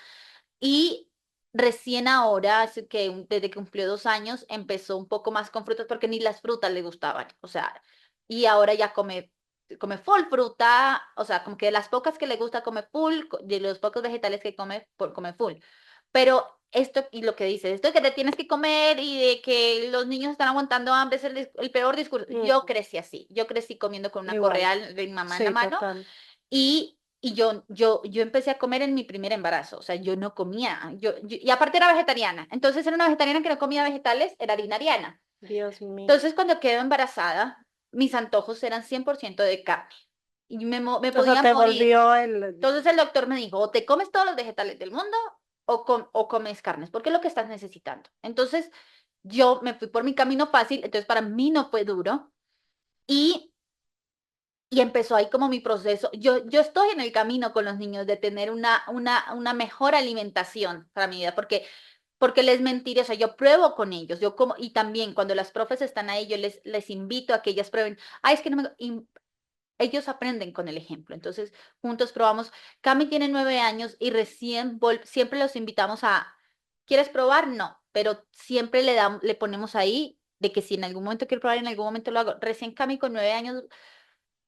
Speaker 4: y recién ahora, así que desde que cumplió 2 años, empezó un poco más con frutas porque ni las frutas le gustaban, o sea, y ahora ya come full fruta, o sea, como que de las pocas que le gusta come full, de los pocos vegetales que come, come full. Pero esto, y lo que dice, esto de que te tienes que comer y de que los niños están aguantando hambre es el peor discurso. Yo
Speaker 1: Mm,
Speaker 4: crecí así, yo crecí comiendo con una
Speaker 1: igual.
Speaker 4: correa de mi mamá en la
Speaker 1: Sí,
Speaker 4: mano
Speaker 1: total.
Speaker 4: y yo empecé a comer en mi primer embarazo, o sea, yo no comía, y aparte era vegetariana, entonces era una vegetariana que no comía vegetales, era harinariana.
Speaker 1: Dios mío.
Speaker 4: Entonces cuando quedé embarazada, mis antojos eran 100% de carne y me
Speaker 1: O sea,
Speaker 4: podía
Speaker 1: te
Speaker 4: morir.
Speaker 1: volvió el...
Speaker 4: Entonces el doctor me dijo, o te comes todos los vegetales del mundo o comes carnes, porque es lo que estás necesitando. Entonces yo me fui por mi camino fácil, entonces para mí no fue duro y, y empezó ahí como mi proceso. Yo estoy en el camino con los niños de tener una mejor alimentación para mi vida, porque les mentiré, o sea, yo pruebo con ellos, yo como, y también cuando las profes están ahí, yo les invito a que ellas prueben, ay, es que no me, ellos aprenden con el ejemplo. Entonces, juntos probamos. Cami tiene 9 años y recién siempre los invitamos a, ¿quieres probar? No, pero siempre le ponemos ahí de que si en algún momento quiero probar, en algún momento lo hago. Recién Cami con 9 años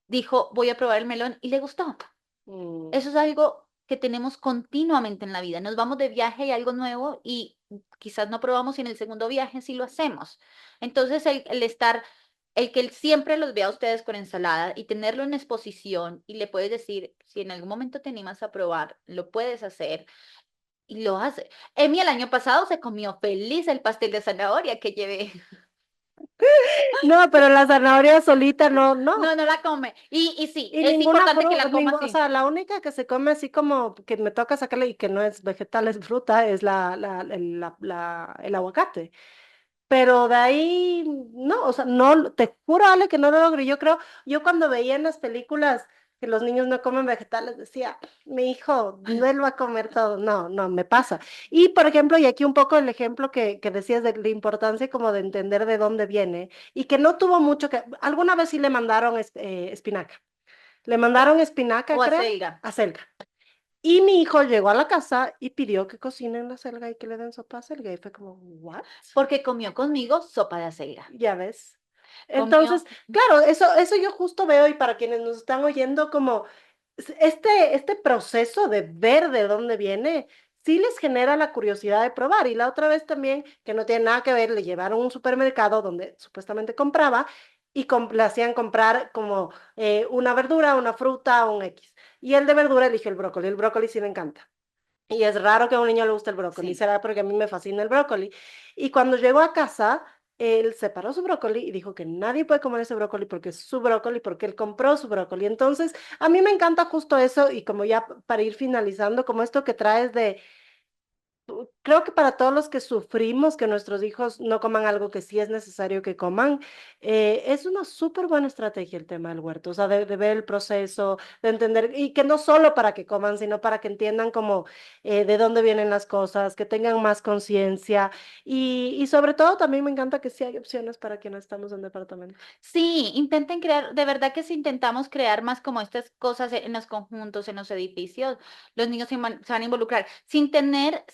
Speaker 4: dijo, voy a probar el melón y le gustó.
Speaker 1: Mm.
Speaker 4: Eso es algo que tenemos continuamente en la vida. Nos vamos de viaje y algo nuevo y quizás no probamos y en el segundo viaje sí lo hacemos. Entonces, el que él siempre los vea a ustedes con ensalada y tenerlo en exposición y le puedes decir, si en algún momento te animas a probar, lo puedes hacer y lo hace. Emi el año pasado se comió feliz el pastel de zanahoria que llevé.
Speaker 1: No, pero la zanahoria solita no, no.
Speaker 4: No, no la come. Y sí,
Speaker 1: Y
Speaker 4: es
Speaker 1: ninguna
Speaker 4: importante que
Speaker 1: fruta,
Speaker 4: la coma
Speaker 1: o
Speaker 4: así.
Speaker 1: sea, la única que se come así como que me toca sacarle y que no es vegetal, es fruta, es el aguacate. Pero de ahí, no, o sea, no, te juro, Ale, que no lo logro. Yo creo, yo cuando veía en las películas que los niños no comen vegetales, decía, mi hijo, no él va a comer todo. No, no, me pasa. Y, por ejemplo, y aquí un poco el ejemplo que decías de la importancia como de entender de dónde viene y que no tuvo mucho que, alguna vez sí le mandaron espinaca. Le mandaron espinaca,
Speaker 4: O
Speaker 1: creo,
Speaker 4: acelga.
Speaker 1: a selga. Y mi hijo llegó a la casa y pidió que cocinen la selga y que le den sopa a selga. Y fue como, ¿what?
Speaker 4: Porque comió conmigo sopa de acelga.
Speaker 1: Ya ves.
Speaker 4: Comió.
Speaker 1: Entonces, claro, eso yo justo veo y para quienes nos están oyendo, como este proceso de ver de dónde viene, sí les genera la curiosidad de probar. Y la otra vez también, que no tiene nada que ver, le llevaron a un supermercado donde supuestamente compraba y le hacían comprar como una verdura, una fruta, un X. Y el de verdura eligió el brócoli sí le encanta. Y es raro que a un niño le guste el brócoli,
Speaker 4: Sí.
Speaker 1: será porque a mí me fascina el brócoli. Y cuando llegó a casa, él separó su brócoli y dijo que nadie puede comer ese brócoli porque es su brócoli, porque él compró su brócoli. Entonces, a mí me encanta justo eso y como ya para ir finalizando, como esto que traes de creo que para todos los que sufrimos que nuestros hijos no coman algo que sí es necesario que coman, es una súper buena estrategia el tema del huerto, o sea, de ver el proceso, de entender, y que no solo para que coman, sino para que entiendan como de dónde vienen las cosas, que tengan más conciencia, y sobre todo también me encanta que sí hay opciones para quienes estamos en departamento.
Speaker 4: Sí, intenten crear, de verdad que si intentamos crear más como estas cosas en los conjuntos, en los edificios, los niños se van a involucrar sin tener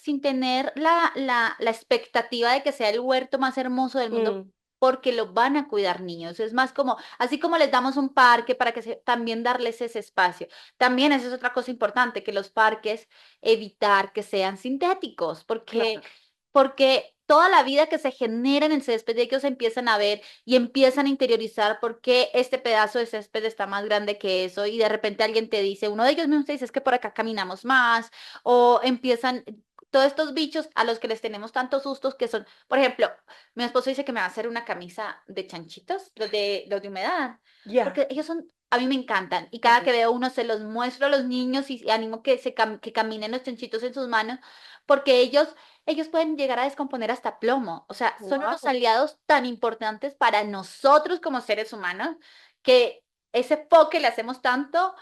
Speaker 4: la expectativa de que sea el huerto más hermoso del mundo,
Speaker 1: Mm,
Speaker 4: porque lo van a cuidar niños. Es más como, así como les damos un parque para que también darles ese espacio. También esa es otra cosa importante, que los parques evitar que sean sintéticos, porque
Speaker 1: claro.
Speaker 4: porque toda la vida que se genera en el césped, ellos empiezan a ver y empiezan a interiorizar por qué este pedazo de césped está más grande que eso y de repente alguien te dice, uno de ellos mismos te dice, es que por acá caminamos más o empiezan, todos estos bichos a los que les tenemos tantos sustos que son, por ejemplo, mi esposo dice que me va a hacer una camisa de chanchitos, los de humedad,
Speaker 1: Ya.
Speaker 4: porque ellos son, a mí me encantan y cada que veo uno se los muestro a los niños y animo que que caminen los chanchitos en sus manos porque ellos pueden llegar a descomponer hasta plomo, o sea, son unos
Speaker 1: Wow.
Speaker 4: aliados tan importantes para nosotros como seres humanos que ese po que le hacemos tanto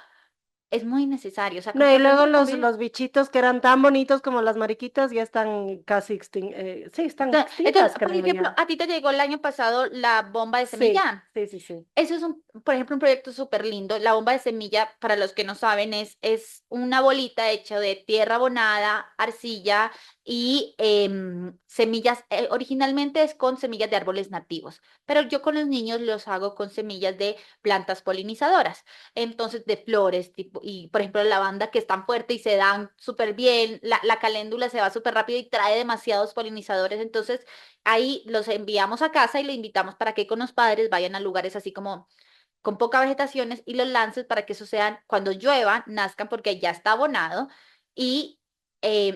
Speaker 4: es muy necesario, o sea,
Speaker 1: No,
Speaker 4: con que
Speaker 1: y luego
Speaker 4: aprendamos a convivir.
Speaker 1: los bichitos que eran tan bonitos como las mariquitas ya están casi sí, están
Speaker 4: Entonces,
Speaker 1: extintas,
Speaker 4: por
Speaker 1: creo
Speaker 4: ejemplo,
Speaker 1: ya.
Speaker 4: a ti te llegó el año pasado la bomba de
Speaker 1: Sí,
Speaker 4: semilla.
Speaker 1: sí, sí, sí.
Speaker 4: Eso es por ejemplo, un proyecto súper lindo. La bomba de semilla, para los que no saben, es una bolita hecha de tierra abonada, arcilla y semillas. Originalmente es con semillas de árboles nativos, pero yo con los niños los hago con semillas de plantas polinizadoras. Entonces, de flores, tipo, y por ejemplo, la lavanda que es tan fuerte y se dan súper bien, la caléndula se va súper rápido y trae demasiados polinizadores. Entonces, ahí los enviamos a casa y le invitamos para que con los padres vayan a lugares así como con poca vegetaciones y los lances para que eso sean, cuando llueva, nazcan porque ya está abonado y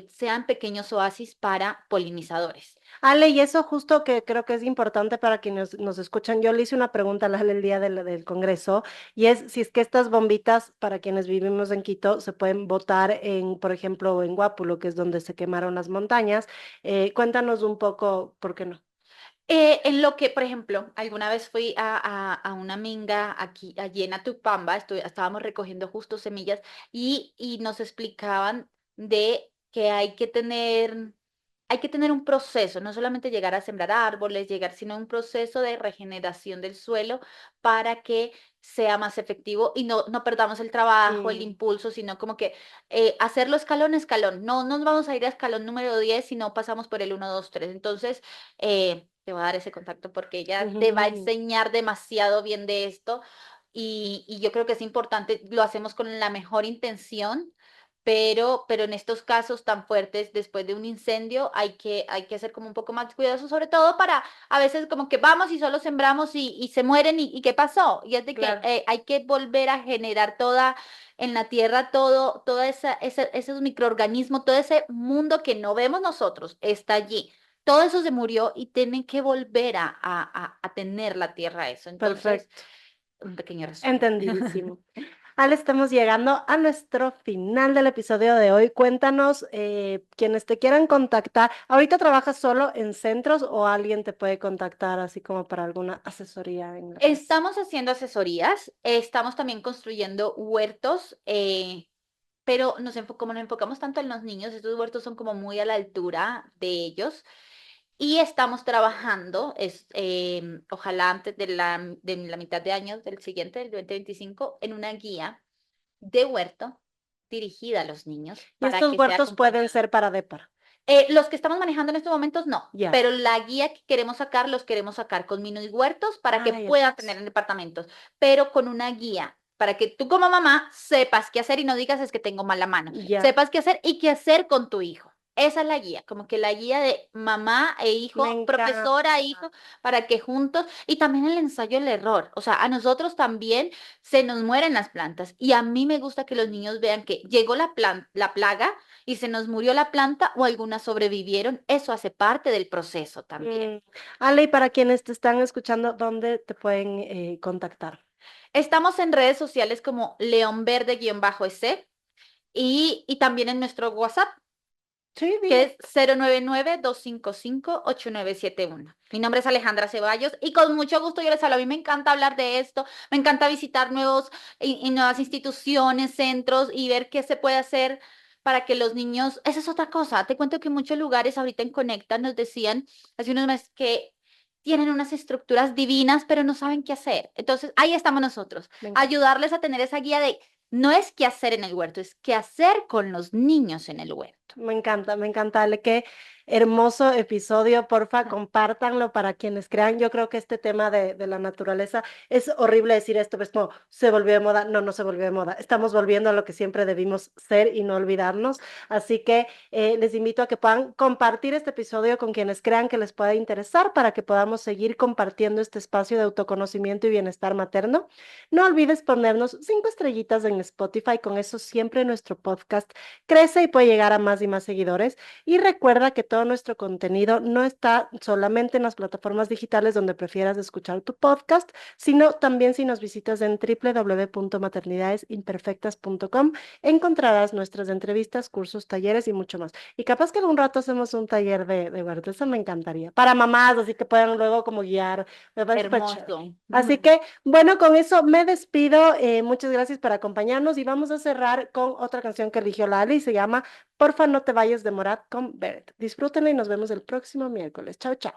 Speaker 4: sean pequeños oasis para polinizadores.
Speaker 1: Ale, y eso justo que creo que es importante para quienes nos escuchan. Yo le hice una pregunta a la Ale el día del Congreso y es si es que estas bombitas para quienes vivimos en Quito se pueden botar en, por ejemplo, en Guápulo, que es donde se quemaron las montañas. Cuéntanos un poco, ¿por qué no?
Speaker 4: En lo que, por ejemplo, alguna vez fui a una minga aquí, allí en Atupamba, estábamos recogiendo justo semillas y nos explicaban de que hay que tener un proceso, no solamente llegar a sembrar árboles, sino un proceso de regeneración del suelo para que sea más efectivo y no perdamos el trabajo, el
Speaker 1: Mm,
Speaker 4: impulso, sino como que hacerlo escalón a escalón. No nos vamos a ir a escalón número 10 si no pasamos por el 1, 2, 3. Entonces, te voy a dar ese contacto porque ella te va a
Speaker 1: ujú.
Speaker 4: enseñar demasiado bien de esto y yo creo que es importante, lo hacemos con la mejor intención pero en estos casos tan fuertes, después de un incendio, hay que ser como un poco más cuidadosos, sobre todo para a veces como que vamos y solo sembramos y se mueren y ¿qué pasó? Y es de que
Speaker 1: Claro,
Speaker 4: hay que volver a generar en la tierra toda esos microorganismos, todo ese mundo que no vemos nosotros, está allí. Todo eso se murió y tienen que volver a tener la tierra eso. Entonces,
Speaker 1: perfecto.
Speaker 4: un pequeño resumen.
Speaker 1: Entendidísimo. Ale, estamos llegando a nuestro final del episodio de hoy. Cuéntanos, quienes te quieran contactar. ¿Ahorita trabajas solo en centros o alguien te puede contactar así como para alguna asesoría en la casa?
Speaker 4: Estamos haciendo asesorías, estamos también construyendo huertos, pero como nos enfocamos tanto en los niños, estos huertos son como muy a la altura de ellos y estamos trabajando, ojalá antes de la mitad de año del siguiente, del 2025, en una guía de huerto dirigida a los niños
Speaker 1: Y
Speaker 4: para
Speaker 1: estos
Speaker 4: que sea
Speaker 1: huertos pueden
Speaker 4: acompañado.
Speaker 1: ser para dépara.
Speaker 4: Los que estamos manejando en estos momentos no,
Speaker 1: Ya.
Speaker 4: pero la guía que queremos sacar los queremos sacar con mini huertos para que
Speaker 1: Ay,
Speaker 4: puedan tener
Speaker 1: hermoso.
Speaker 4: en departamentos, pero con una guía para que tú como mamá sepas qué hacer y no digas es que tengo mala mano,
Speaker 1: Ya.
Speaker 4: sepas qué hacer y qué hacer con tu hijo. Esa es la guía, como que la guía de mamá e
Speaker 1: Me
Speaker 4: hijo,
Speaker 1: encanta.
Speaker 4: profesora e hijo, para que juntos, y también el ensayo el error, o sea, a nosotros también se nos mueren las plantas y a mí me gusta que los niños vean que llegó la plaga y se nos murió la planta o algunas sobrevivieron, eso hace parte del proceso también.
Speaker 1: Mm. Ale, y para quienes te están escuchando, ¿dónde te pueden contactar?
Speaker 4: Estamos en redes sociales como León Verde-S y también en nuestro WhatsApp,
Speaker 1: Sí,
Speaker 4: que
Speaker 1: dime.
Speaker 4: es 099-255-8971. Mi nombre es Alejandra Ceballos y con mucho gusto yo les hablo. A mí me encanta hablar de esto, me encanta visitar y nuevas instituciones, centros y ver qué se puede hacer para que los niños, esa es otra cosa. Te cuento que en muchos lugares ahorita en Conecta nos decían hace unos meses que tienen unas estructuras divinas, pero no saben qué hacer. Entonces, ahí estamos nosotros,
Speaker 1: Me encanta.
Speaker 4: ayudarles a tener esa guía de no es qué hacer en el huerto, es qué hacer con los niños en el huerto.
Speaker 1: Me encanta, Ale. hermoso episodio. Porfa, compártanlo para quienes crean. Yo creo que este tema de la naturaleza es horrible decir esto, pues como se volvió de moda. No, no se volvió de moda. Estamos volviendo a lo que siempre debimos ser y no olvidarnos. Así que les invito a que puedan compartir este episodio con quienes crean que les pueda interesar para que podamos seguir compartiendo este espacio de autoconocimiento y bienestar materno. No olvides ponernos 5 estrellitas en Spotify, con eso siempre nuestro podcast crece y puede llegar a más y más seguidores. Y recuerda que todo nuestro contenido no está solamente en las plataformas digitales donde prefieras escuchar tu podcast, sino también si nos visitas en www.maternidadesimperfectas.com encontrarás nuestras entrevistas, cursos, talleres y mucho más. Y capaz que en un rato hacemos un taller de huerto, eso me encantaría. Para mamás, así que puedan luego como guiar. Me parece súper chévere.
Speaker 4: Hermoso.
Speaker 1: Así que, bueno, con eso me despido. Muchas gracias por acompañarnos y vamos a cerrar con otra canción que eligió Lali. Se llama Porfa no te vayas de Morat con Beret. Disfrútenla y nos vemos el próximo miércoles. Chao, chao.